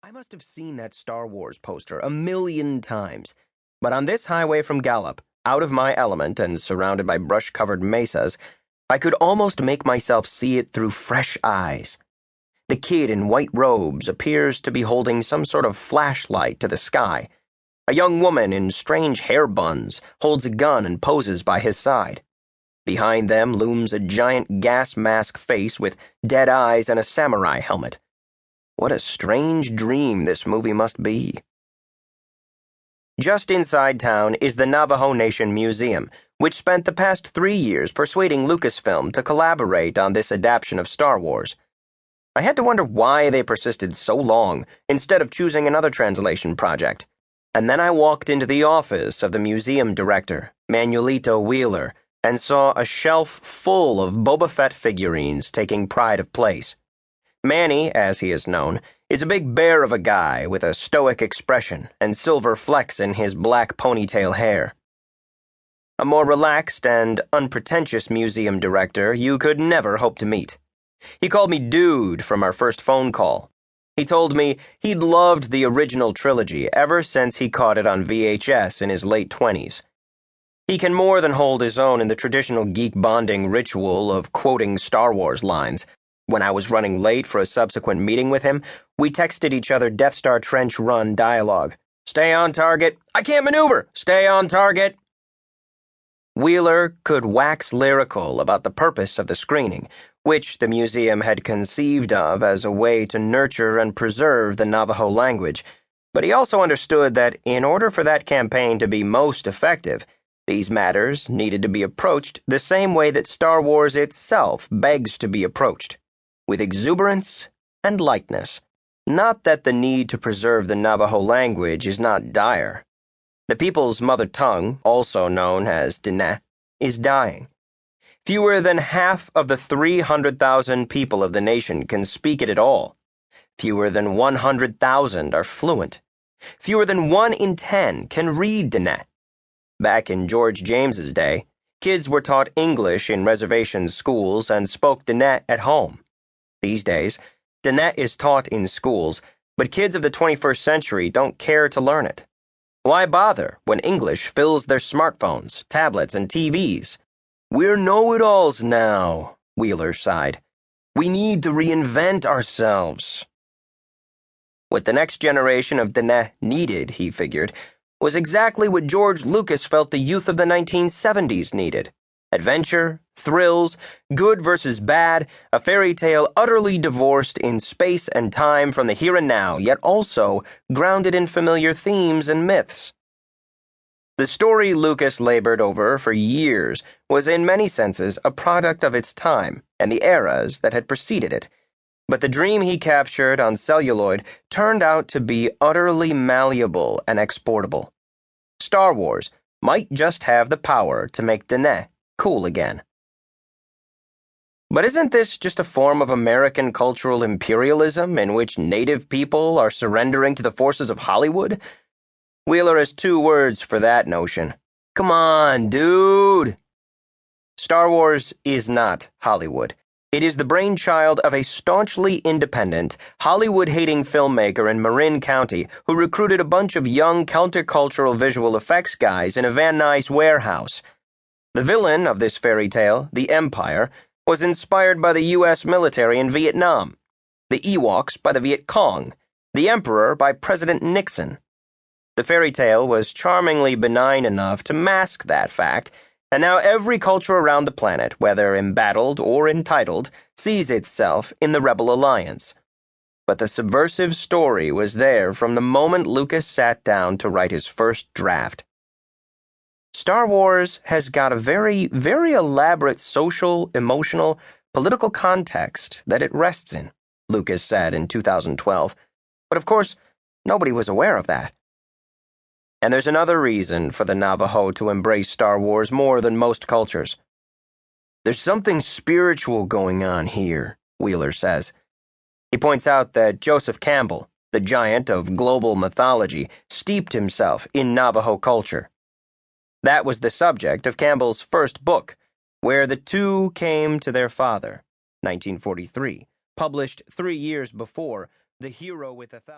I must have seen that Star Wars poster a million times, but on this highway from Gallup, out of my element and surrounded by brush-covered mesas, I could almost make myself see it through fresh eyes. The kid in white robes appears to be holding some sort of flashlight to the sky. A young woman in strange hair buns holds a gun and poses by his side. Behind them looms a giant gas mask face with dead eyes and a samurai helmet. What a strange dream this movie must be. Just inside town is the Navajo Nation Museum, which spent the past 3 years persuading Lucasfilm to collaborate on this adaptation of Star Wars. I had to wonder why they persisted so long instead of choosing another translation project. And then I walked into the office of the museum director, Manuelito Wheeler, and saw a shelf full of Boba Fett figurines taking pride of place. Manny, as he is known, is a big bear of a guy with a stoic expression and silver flecks in his black ponytail hair. A more relaxed and unpretentious museum director you could never hope to meet. He called me dude from our first phone call. He told me he'd loved the original trilogy ever since he caught it on VHS in his late 20s. He can more than hold his own in the traditional geek bonding ritual of quoting Star Wars lines. When I was running late for a subsequent meeting with him, we texted each other Death Star Trench Run dialogue. Stay on target. I can't maneuver. Stay on target. Wheeler could wax lyrical about the purpose of the screening, which the museum had conceived of as a way to nurture and preserve the Navajo language, but he also understood that in order for that campaign to be most effective, these matters needed to be approached the same way that Star Wars itself begs to be approached, with exuberance and lightness. Not that the need to preserve the Navajo language is not dire. The people's mother tongue, also known as Diné, is dying. Fewer than half of the 300,000 people of the nation can speak it at all. Fewer than 100,000 are fluent. Fewer than 1 in 10 can read Diné. Back in George James's day, kids were taught English in reservation schools and spoke Diné at home. These days, Diné is taught in schools, but kids of the 21st century don't care to learn it. Why bother when English fills their smartphones, tablets, and TVs? We're know-it-alls now, Wheeler sighed. We need to reinvent ourselves. What the next generation of Diné needed, he figured, was exactly what George Lucas felt the youth of the 1970s needed. Adventure, thrills, good versus bad, a fairy tale utterly divorced in space and time from the here and now, yet also grounded in familiar themes and myths. The story Lucas labored over for years was in many senses a product of its time and the eras that had preceded it, but the dream he captured on celluloid turned out to be utterly malleable and exportable. Star Wars might just have the power to make Diné cool again. But isn't this just a form of American cultural imperialism in which native people are surrendering to the forces of Hollywood? Wheeler has 2 words for that notion. Come on, dude! Star Wars is not Hollywood. It is the brainchild of a staunchly independent, Hollywood-hating filmmaker in Marin County who recruited a bunch of young countercultural visual effects guys in a Van Nuys warehouse. The villain of this fairy tale, the Empire, was inspired by the U.S. military in Vietnam, the Ewoks by the Viet Cong, the Emperor by President Nixon. The fairy tale was charmingly benign enough to mask that fact, and now every culture around the planet, whether embattled or entitled, sees itself in the Rebel Alliance. But the subversive story was there from the moment Lucas sat down to write his first draft. Star Wars has got a very, very elaborate social, emotional, political context that it rests in, Lucas said in 2012. But of course, nobody was aware of that. And there's another reason for the Navajo to embrace Star Wars more than most cultures. There's something spiritual going on here, Wheeler says. He points out that Joseph Campbell, the giant of global mythology, steeped himself in Navajo culture. That was the subject of Campbell's first book, Where the Two Came to Their Father, 1943, published 3 years before The Hero with a Thousand.